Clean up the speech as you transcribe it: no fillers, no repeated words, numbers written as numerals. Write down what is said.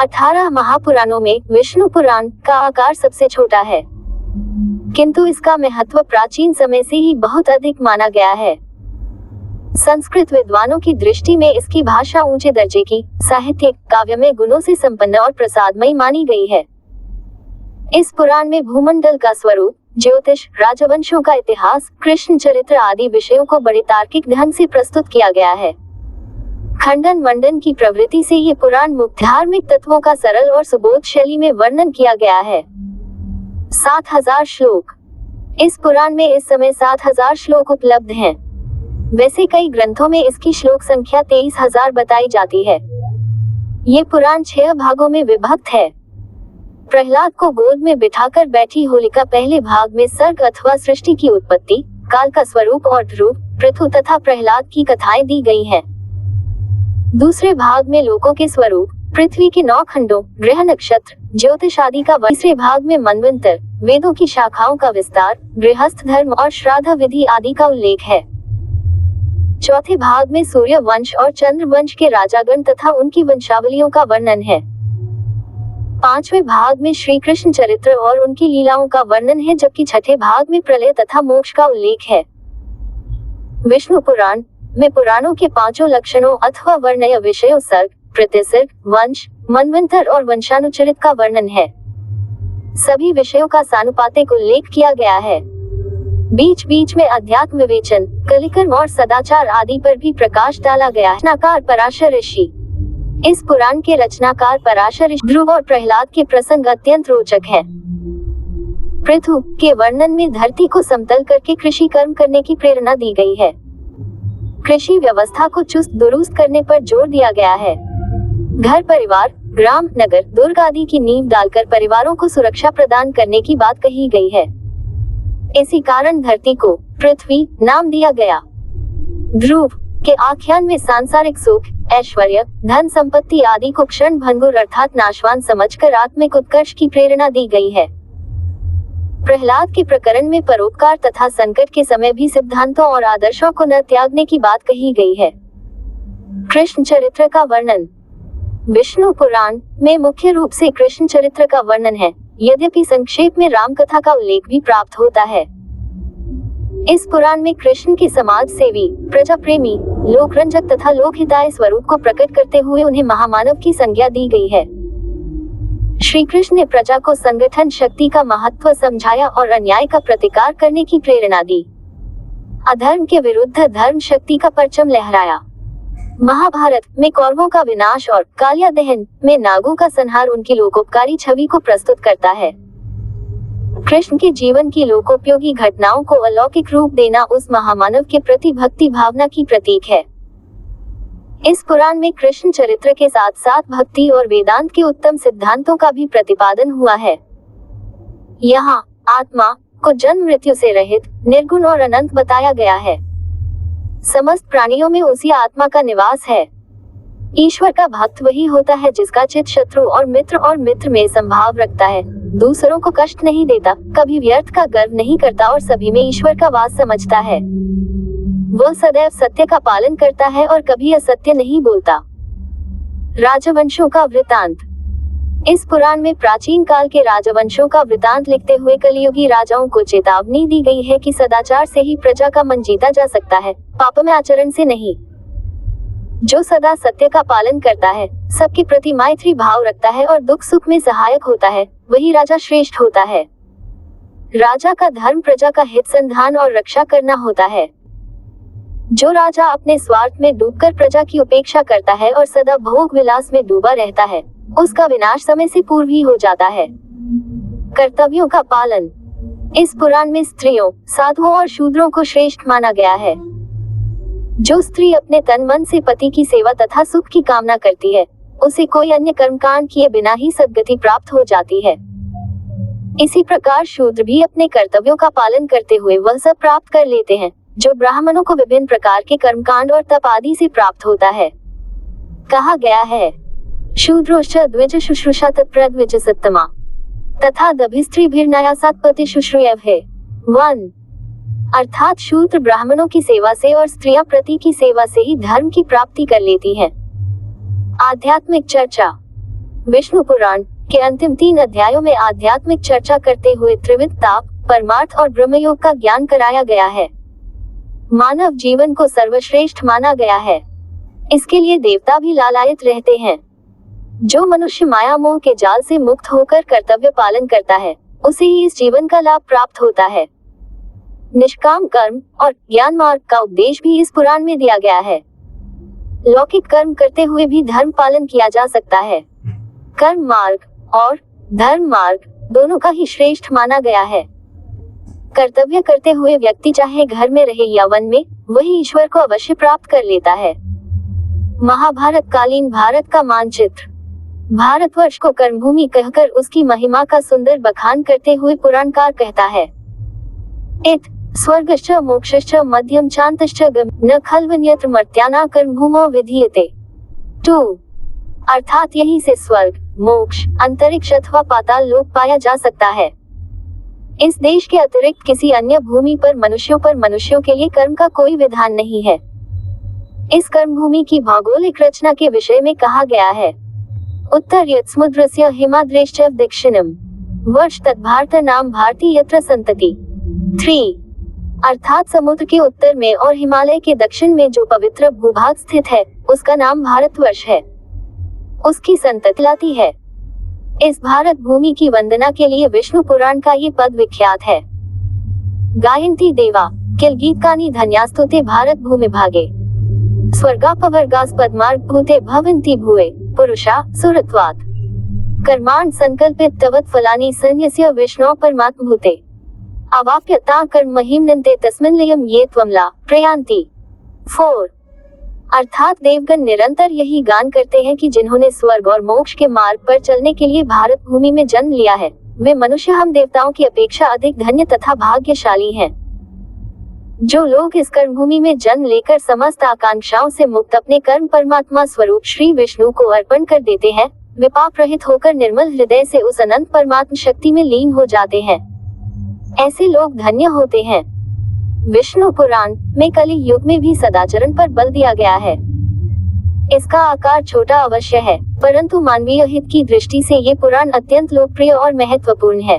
18 महापुराणों में विष्णु पुराण का आकार सबसे छोटा है, किंतु इसका महत्व प्राचीन समय से ही बहुत अधिक माना गया है। संस्कृत विद्वानों की दृष्टि में इसकी भाषा ऊंचे दर्जे की, साहित्यिक, काव्यमय गुणों से संपन्न और प्रसादमयी मानी गई है। इस पुराण में भूमंडल का स्वरूप, ज्योतिष, राजवंशों का इतिहास, कृष्ण चरित्र आदि विषयों को बड़े तार्किक ढंग से प्रस्तुत किया गया है। खंडन मंडन की प्रवृत्ति से ये पुराण मुक्त धार्मिक तत्वों का सरल और सुबोध शैली में वर्णन किया गया है। 7000 श्लोक। इस पुराण में इस समय 7000 श्लोक उपलब्ध हैं। वैसे कई ग्रंथों में इसकी श्लोक संख्या 23000 बताई जाती है। ये पुराण 6 भागों में विभक्त है। प्रहलाद को गोद में बिठाकर बैठी होलिका पहले भाग में सर्ग अथवा सृष्टि की उत्पत्ति, काल का स्वरूप और ध्रुव, पृथु तथा प्रहलाद की कथाएं दी गई हैं। दूसरे भाग में लोकों के स्वरूप, पृथ्वी के 9 खंडों, ग्रह नक्षत्र, ज्योतिष आदि का वर्णन। तीसरे भाग में मनवंतर, वेदों की शाखाओं का विस्तार, गृहस्थ धर्म और श्राद्ध विधि आदि का उल्लेख है। चौथे भाग में सूर्य वंश और चंद्र वंश के राजागण तथा उनकी वंशावलियों का वर्णन है। 5वें भाग में श्री कृष्ण चरित्र और उनकी लीलाओं का वर्णन है, जबकि छठे भाग में प्रलय तथा मोक्ष का उल्लेख है। विष्णु पुराण में पुराणों के 5 लक्षणों अथवा वर्णय विषयों सर्ग, प्रतिसर्ग, वंश, मनवंतर और वंशानुचरित का वर्णन है। सभी विषयों का सानुपातिक उल्लेख किया गया है। बीच बीच में अध्यात्म विवेचन, कलिकर्म और सदाचार आदि पर भी प्रकाश डाला गया है। रचनाकार पराशर ऋषि। इस पुराण के रचनाकार पराशर ऋषि ध्रुव और प्रहलाद के प्रसंग अत्यंत रोचक हैं। पृथु के वर्णन में धरती को समतल करके कृषि कर्म करने की प्रेरणा दी गई है। कृषि व्यवस्था को चुस्त दुरुस्त करने पर जोर दिया गया है। घर परिवार, ग्राम, नगर, दुर्ग आदि की नींव डालकर परिवारों को सुरक्षा प्रदान करने की बात कही गई है। इसी कारण धरती को पृथ्वी नाम दिया गया। ध्रुव के आख्यान में सांसारिक सुख, ऐश्वर्य, धन संपत्ति आदि को क्षण भंगुर अर्थात नाशवान समझकर आत्मिक उत्कर्ष की प्रेरणा दी गई है। प्रहलाद के प्रकरण में परोपकार तथा संकट के समय भी सिद्धांतों और आदर्शों को न त्यागने की बात कही गई है। कृष्ण चरित्र का वर्णन। विष्णु पुराण में मुख्य रूप से कृष्ण चरित्र का वर्णन है, यद्यपि संक्षेप में राम कथा का उल्लेख भी प्राप्त होता है। इस पुराण में कृष्ण के समाज सेवी, प्रजा प्रेमी, लोकरंजक तथा लोकहिताय स्वरूप को प्रकट करते हुए उन्हें महामानव की संज्ञा दी गई है। श्री कृष्ण ने प्रजा को संगठन शक्ति का महत्व समझाया और अन्याय का प्रतिकार करने की प्रेरणा दी। अधर्म के विरुद्ध धर्म शक्ति का परचम लहराया। महाभारत में कौरवों का विनाश और कालिया दहन में नागों का संहार उनकी लोकोपकारी छवि को प्रस्तुत करता है। कृष्ण के जीवन की लोकोपयोगी घटनाओं को अलौकिक रूप देना उस महामानव के प्रति भक्ति भावना की प्रतीक है। इस पुराण में कृष्ण चरित्र के साथ साथ भक्ति और वेदांत के उत्तम सिद्धांतों का भी प्रतिपादन हुआ है। यहाँ आत्मा को जन्म मृत्यु से रहित, निर्गुण और अनंत बताया गया है। समस्त प्राणियों में उसी आत्मा का निवास है। ईश्वर का भक्त वही होता है जिसका चित्त शत्रु और मित्र में संभाव रखता है, दूसरों को कष्ट नहीं देता, कभी व्यर्थ का गर्व नहीं करता और सभी में ईश्वर का वास समझता है। वह सदैव सत्य का पालन करता है और कभी असत्य नहीं बोलता। राजवंशों का वृतांत। इस पुराण में प्राचीन काल के राजवंशों का वृतांत लिखते हुए कलियुगी राजाओं को चेतावनी दी गई है कि सदाचार से ही प्रजा का मन जीता जा सकता है, पापमय आचरण से नहीं। जो सदा सत्य का पालन करता है, सबके प्रति मैत्री भाव रखता है और दुख सुख में सहायक होता है, वही राजा श्रेष्ठ होता है। राजा का धर्म प्रजा का हित संधान और रक्षा करना होता है। जो राजा अपने स्वार्थ में डूबकर प्रजा की उपेक्षा करता है और सदा भोग विलास में डूबा रहता है, उसका विनाश समय से पूर्व ही हो जाता है। कर्तव्यों का पालन। इस पुराण में स्त्रियों, साधुओं और शूद्रों को श्रेष्ठ माना गया है। जो स्त्री अपने तन मन से पति की सेवा तथा सुख की कामना करती है, उसे कोई अन्य कर्मकांड किए बिना ही सद्गति प्राप्त हो जाती है। इसी प्रकार शूद्र भी अपने कर्तव्यों का पालन करते हुए वह सब प्राप्त कर लेते हैं जो ब्राह्मणों को विभिन्न प्रकार के कर्मकांड और तप आदि से प्राप्त होता है। कहा गया है, शूद्रोश्च द्विज शुश्रूषा तत्प्रद्विज सत्तमा तथा दभिस्त्रीभिर्न्यासात् पति शुश्रूयव है। 1 अर्थात शूद्र ब्राह्मणों की सेवा से और स्त्रियां पति की सेवा से ही धर्म की प्राप्ति कर लेती हैं। आध्यात्मिक चर्चा। विष्णु पुराण के अंतिम 3 अध्यायों में आध्यात्मिक चर्चा करते हुए त्रिविध ताप, परमार्थ और ब्रह्मयोग का ज्ञान कराया गया है। मानव जीवन को सर्वश्रेष्ठ माना गया है। इसके लिए देवता भी लालायित रहते हैं। जो मनुष्य माया मोह के जाल से मुक्त होकर कर्तव्य पालन करता है, उसे ही इस जीवन का लाभ प्राप्त होता है। निष्काम कर्म और ज्ञान मार्ग का उपदेश भी इस पुराण में दिया गया है। लौकिक कर्म करते हुए भी धर्म पालन किया जा सकता है। कर्म मार्ग और धर्म मार्ग दोनों का ही श्रेष्ठ माना गया है। कर्तव्य करते हुए व्यक्ति चाहे घर में रहे या वन में, वही ईश्वर को अवश्य प्राप्त कर लेता है। महाभारत कालीन भारत का मानचित्र। भारतवर्ष को कर्मभूमि कहकर उसकी महिमा का सुंदर बखान करते हुए पुराणकार कहता है, इत स्वर्गश्च मोक्षश्च मध्यम चान्तश्च न खल्वन्यत्र मर्त्याना कर्मभूमो विधीयते। 2 अर्थात यहीं से स्वर्ग, मोक्ष, अंतरिक्ष अथवा पाताल लोक पाया जा सकता है। इस देश के अतिरिक्त किसी अन्य भूमि पर मनुष्यों के लिए कर्म का कोई विधान नहीं है। इस कर्म भूमि की भौगोलिक रचना के विषय में कहा गया है, उत्तर समुद्रस्य हिमाद्रेश्च दक्षिणम वर्ष तद्भारत नाम भारती यत्र संतति। 3 अर्थात समुद्र के उत्तर में और हिमालय के दक्षिण में जो पवित्र भूभाग स्थित है, उसका नाम भारतवर्ष है। उसकी संतति लाती है। इस भारत भूमि की वंदना के लिए विष्णु पुराण का ये पद विख्यात है। गायन्ति देवा किल गीतकानि धन्यास्तुते भारत भूमि भागे स्वर्गापवर्गास पद्मार्ग भूते भवन्ति भुवे पुरुषा सुरत्वात् कर्माण संकल्पित तवत् फलानि संन्यस्य विष्णु परमात्म भूते अवाप्यता कर्म महिम्नन्ते तस्मिन् लयम् ये त्वमला प्रयान्ति। 4 अर्थात देवगण निरंतर यही गान करते हैं कि जिन्होंने स्वर्ग और मोक्ष के मार्ग पर चलने के लिए भारत भूमि में जन्म लिया है, वे मनुष्य हम देवताओं की अपेक्षा अधिक धन्य तथा भाग्यशाली हैं। जो लोग इस कर्म भूमि में जन्म लेकर समस्त आकांक्षाओं से मुक्त अपने कर्म परमात्मा स्वरूप श्री विष्णु को अर्पण कर देते हैं, वे पाप रहित होकर निर्मल हृदय से उस अनंत परमात्म शक्ति में लीन हो जाते हैं। ऐसे लोग धन्य होते हैं। विष्णु पुराण में कलि युग में भी सदाचरण पर बल दिया गया है। इसका आकार छोटा अवश्य है, परंतु मानवीय हित की दृष्टि से ये पुराण अत्यंत लोकप्रिय और महत्वपूर्ण है।